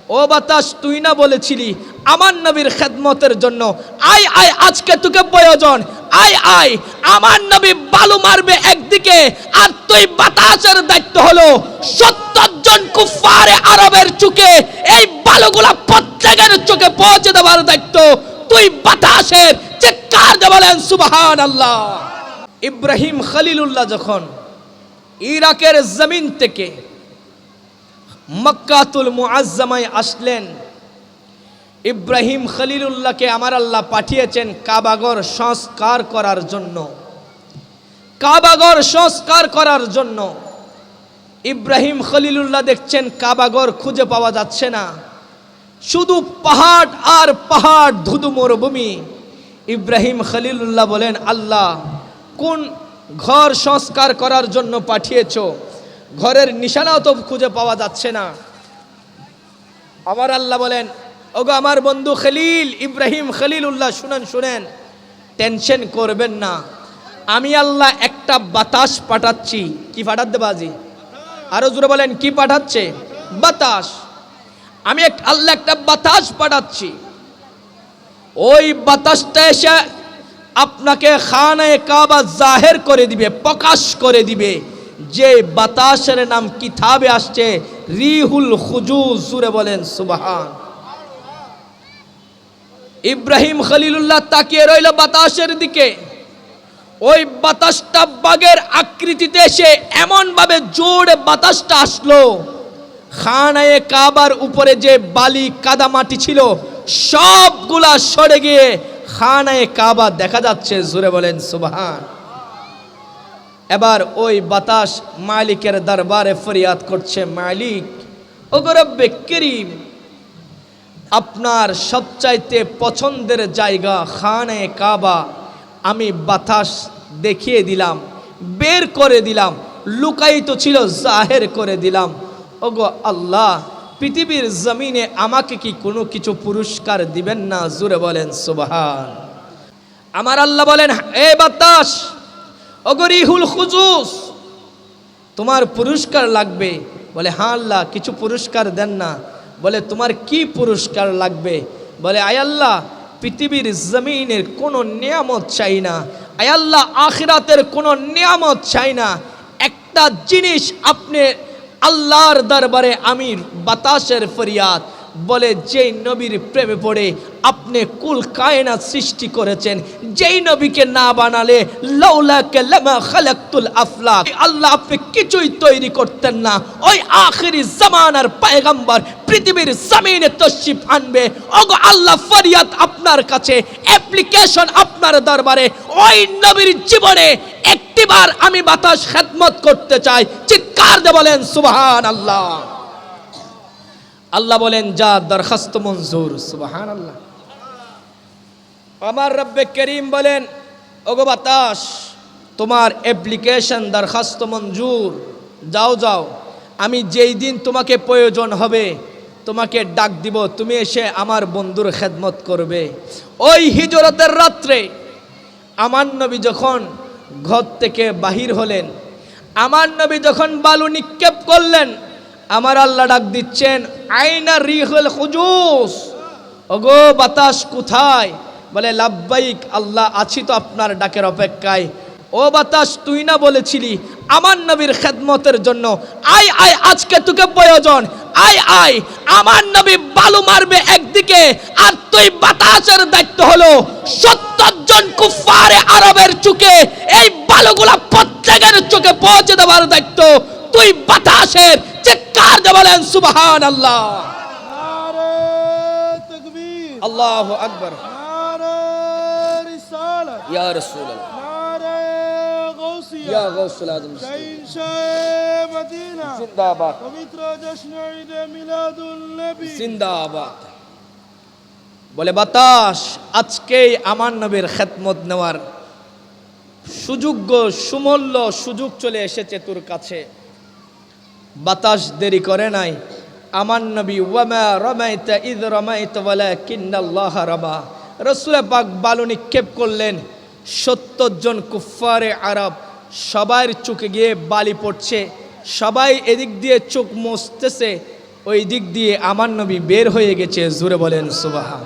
ও বাতাস তুই না বলেছিলি আমার নবীর খেদমতের জন্য আয় আয় আজকে তোকে প্রয়োজন, আয় আয়। আমার নবী বালু মারবে একদিকে, আর তুই বাতাসের দায়িত্ব হলো 70 জন কুফারে আরবের চোখে এই বালুগুলা প্রত্যেকের চোখে পৌঁছে দেওয়ার দায়িত্ব তুই বাতাসের। চিৎকার দিয়ে বলেন সুবহানাল্লাহ। ইব্রাহিম খলিলুল্লাহ যখন ইরাকের জমিন থেকে মক্কাতুল মুআজ্জামায় আসলেন, ইব্রাহিম খলিলুল্লাহকে আমার আল্লাহ পাঠিয়েছেন কাবাগর সংস্কার করার জন্য। কাবাগর সংস্কার করার জন্য ইব্রাহিম খলিলুল্লাহ দেখছেন কাবাগর খুঁজে পাওয়া যাচ্ছে না, শুধু পাহাড় আর পাহাড়, ধুধু মরুভূমি। ইব্রাহিম খলিলুল্লাহ বলেন, আল্লাহ কোন ঘর সংস্কার করার জন্য পাঠিয়েছো? ঘরের নিশানাও তো খুঁজে পাওয়া যাচ্ছে না। আমার আল্লাহ বলেন, ওগো আমার বন্ধু খলিল ইব্রাহিম খলিলুল্লাহ, শুনেন শুনেন, টেনশন করবেন না। আমি আল্লাহ একটা বাতাস পাঠাচ্ছি। কি পাঠাতে বাজি? আরো জোরে বলেন, কি পাঠাচ্ছে? বাতাস। আমি আল্লাহ একটা বাতাস পাঠাচ্ছি। ওই বাতাসটা এসে আপনাকে খানায়ে কাবা জাহের করে দিবে, প্রকাশ করে দিবে। যে বাতাসের নাম কিতাবে আসছে রিহুল খুজুজ। জোরে বলেন সুবহান। ইব্রাহিম খলিলুল্লাহ তাকিয়ে রইল বাতাসের দিকে। ওই বাতাসটা বাগের আকৃতিতে এসে এমন ভাবে জোরে বাতাসটা আসলো, খানায়ে কাবার উপরে যে বালি কাদা মাটি ছিল সবগুলা সরে গিয়ে খানায়ে কাবা দেখা যাচ্ছে। জোরে বলেন সুবহান। এবার ওই বাতাস মালিকের দরবারে ফরিয়াদ করছে, মালিক ওগো রব্বে করিম, আপনার সবচাইতে পছন্দের জায়গা খানায়ে কাবা আমি বাতাস দেখিয়ে দিলাম, বের করে দিলাম, লুকায়িত ছিল জাহের করে দিলাম। ওগো আল্লাহ, পৃথিবীর জমিনে আমাকে কি কোনো কিছু পুরস্কার দিবেন না? জোরে বলেন সুবহান। আমার আল্লাহ বলেন, এ বাতাস, ওগো রিহুল খুজুজ, তোমার পুরস্কার লাগবে। বলে, হ্যাঁ আল্লাহ, কিছু পুরস্কার দেন না। বলে, তোমার কি পুরস্কার লাগবে? বলে, আয় আল্লাহ, পৃথিবীর জমিনের কোনো নিয়ামত চাই না, আয় আল্লাহ আখিরাতের কোনো নিয়ামত চাই না। একটা জিনিস আপনি আল্লাহর দরবারে আমি বাতাসের ফরিয়াদ। বলে, যেই নবীর প্রেমে পড়ে আপনি কুল কায়নাত সৃষ্টি করেছেন, যেই নবীকে না বানালে লাউলাকা লামা খালাকতুল আফলাক, আল্লাহ আপনি কিছুই তৈরি করতেন না। ওই আখিরি জামানার পয়গম্বর পৃথিবীর জমিনে তশরিফ আনবে। ওগো আল্লাহ, ফরিয়াদ আপনার কাছে, অ্যাপ্লিকেশন আপনার দরবারে, ওই নবীর জীবনে একটিবার আমি বাতাস খেদমত করতে চাই। চিৎকার দিয়ে বলেন সুবহানাল্লাহ। আল্লাহ বলেন, যা, দরখাস্ত মঞ্জুর। সুবহানাল্লাহ। আমার রব্বে করিম বলেন, ওগো বাতাস, তোমার অ্যাপ্লিকেশন দরখাস্ত মঞ্জুর, যাও যাও, আমি যেই দিন তোমাকে প্রয়োজন হবে তোমাকে ডাক দিব, তুমি এসে আমার বন্ধুর খেদমত করবে। ওই হিজরতের রাত্রে আমার নবী যখন ঘর থেকে বাহির হলেন, আমার নবী যখন বালু নিক্ষেপ করলেন, আমার আল্লাহ ডাক দিচ্ছেন, আইনা রিহুল খুজুজ, ওগো বাতাস কোথায়? বলে, লাব্বাইক আল্লাহ, আছি তো আপনার ডাকের অপেক্ষায়। ও বাতাস তুই না বলেছিলি আমার নবীর খেদমতের জন্য আয় আয় আজকে তোকে প্রয়োজন, আয় আয়। আমার নবী বালু মারবে একদিকে, আর তুই বাতাসের দায়িত্ব হলো 70 জন কুফারে আরবের চোখে এই বালুগুলা প্রত্যেকের চোখে পৌঁছে দেওয়ার দায়িত্ব তুই বাতাসের। চিৎকার দিয়ে বলেন সুবহানাল্লাহ। নারে তাকবীর, আল্লাহু আকবার, নারে রিসালাত, ইয়া রাসূলুল্লাহ, নারে গাউসিয়া, ইয়া গাউসুল আজম, শাইশায়ে মদিনা জিন্দাবাদ, পবিত্র জশ্ন ঈদে মিলাদুন নবী জিন্দাবাদ। বলে, বাতাস আজকেই আমার নবীর খেদমত নেওয়ার সুযোগ্য সুমূল্য সুযোগ চলে এসেছে তোর কাছে। বাতাস দেরি করে নাই। আমার নবী, ওয়ামা রামাইতা ইয রামাইতা ওয়ালাকিন্নাল্লাহ রামা, রাসূল পাক বালু নিক্ষেপ করলেন। 70 জন কুফারে আরব সবার চোখে গিয়ে বালি পড়ছে, সবাই এদিক দিয়ে চোখ মুছতেছে, ওই দিক দিয়ে আমার নবী বের হয়ে গেছে, জোরে বলেন সুবহান।